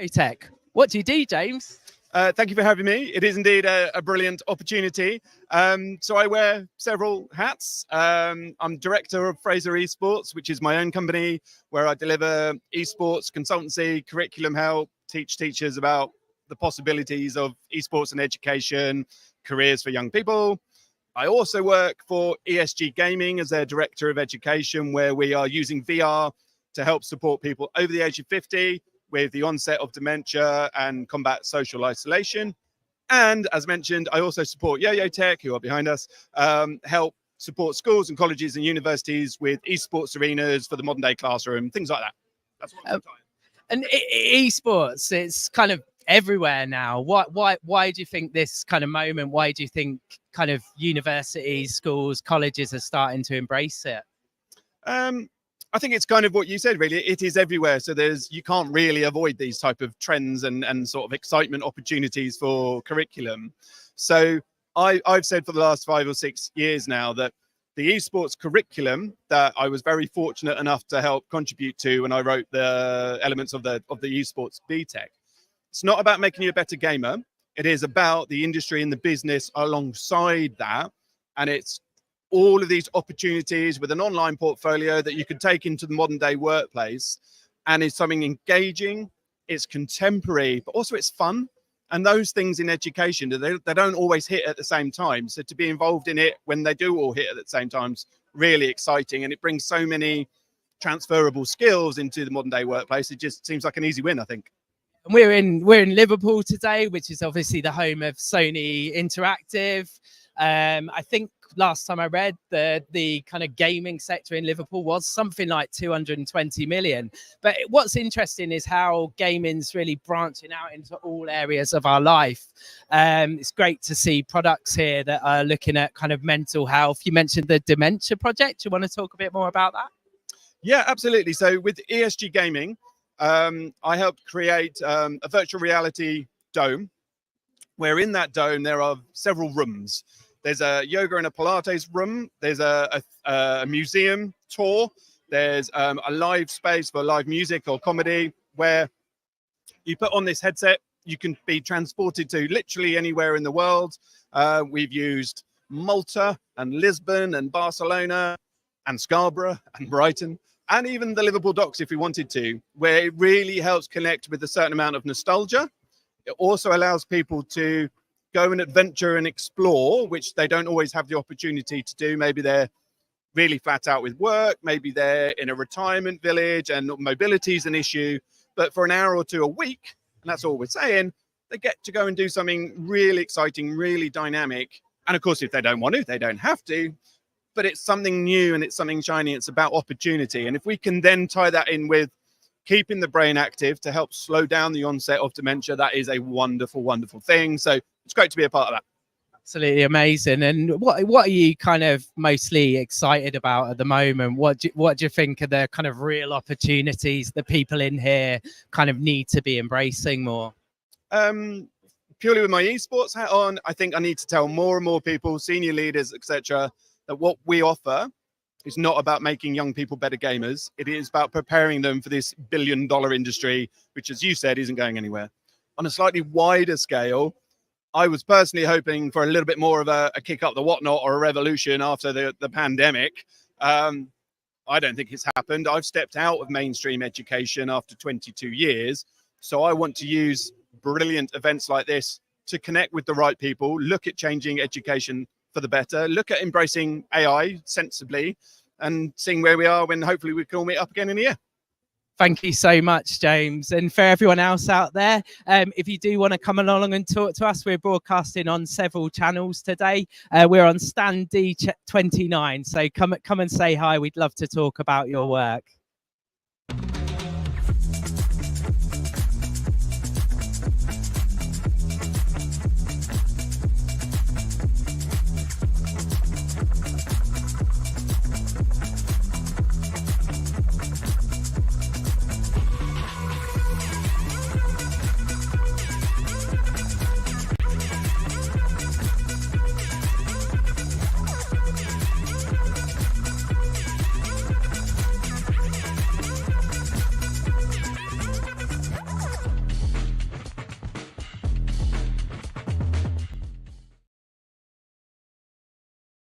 Edtech. What do you do, James? Thank you for having me. It is indeed a brilliant opportunity. So I wear several hats. I'm director of Fraser Esports, which is my own company where I deliver esports consultancy, curriculum help, teach teachers about the possibilities of esports and education, careers for young people. I also work for ESG Gaming as their director of education, where we are using VR to help support people over the age of 50 with the onset of dementia and combat social isolation. And as mentioned, I also support edtech, who are behind us, help support schools and colleges and universities with esports arenas for the modern day classroom, things like that. That's what I'm And esports, it's kind of everywhere now. Why do you think this kind of moment, why do you think kind of universities, schools, colleges are starting to embrace it? I think it's kind of what you said, really. It is everywhere. So you can't really avoid these type of trends and sort of excitement opportunities for curriculum. So I've said for the last 5 or 6 years now that the esports curriculum that I was very fortunate enough to help contribute to when I wrote the elements of the esports BTEC. It's not about making you a better gamer. It is about the industry and the business alongside that. And it's all of these opportunities with an online portfolio that you can take into the modern day workplace, and it's something engaging, it's contemporary, but also it's fun. And those things in education, they don't always hit at the same time. So to be involved in it when they do all hit at the same time is really exciting. And it brings so many transferable skills into the modern day workplace. It just seems like an easy win, I think. We're in Liverpool today, which is obviously the home of Sony Interactive. I think last time I read the kind of gaming sector in Liverpool was something like 220 million. But what's interesting is how gaming's really branching out into all areas of our life. It's great to see products here that are looking at kind of mental health. You mentioned the dementia project. Do you want to talk a bit more about that? Yeah, absolutely. So with ESG Gaming, I helped create a virtual reality dome, where in that dome there are several rooms. There's a yoga and a Pilates room. There's a museum tour. There's a live space for live music or comedy, where you put on this headset. You can be transported to literally anywhere in the world. We've used Malta and Lisbon and Barcelona and Scarborough and Brighton, and even the Liverpool docks if we wanted to, where it really helps connect with a certain amount of nostalgia. It also allows people to go and adventure and explore, which they don't always have the opportunity to do. Maybe they're really flat out with work. Maybe they're in a retirement village and mobility is an issue. But for an hour or two a week, and that's all we're saying, they get to go and do something really exciting, really dynamic. And of course, if they don't want to, they don't have to. But it's something new and it's something shiny. It's about opportunity. And if we can then tie that in with keeping the brain active to help slow down the onset of dementia, that is a wonderful, wonderful thing. So it's great to be a part of that. Absolutely amazing. And what are you kind of mostly excited about at the moment? What do you think are the kind of real opportunities that people in here kind of need to be embracing more? Purely with my esports hat on, I think I need to tell more and more people, senior leaders, etc., that what we offer is not about making young people better gamers. It is about preparing them for this billion-dollar industry, which, as you said, isn't going anywhere. On a slightly wider scale, I was personally hoping for a little bit more of a kick up the whatnot or a revolution after the pandemic. I don't think it's happened. I've stepped out of mainstream education after 22 years. So I want to use brilliant events like this to connect with the right people, look at changing education for the better, look at embracing AI sensibly, and seeing where we are when hopefully we can all meet up again in a year. Thank you so much, James. And for everyone else out there, if you do want to come along and talk to us, we're broadcasting on several channels today. We're on stand D29, so come and say hi. We'd love to talk about your work.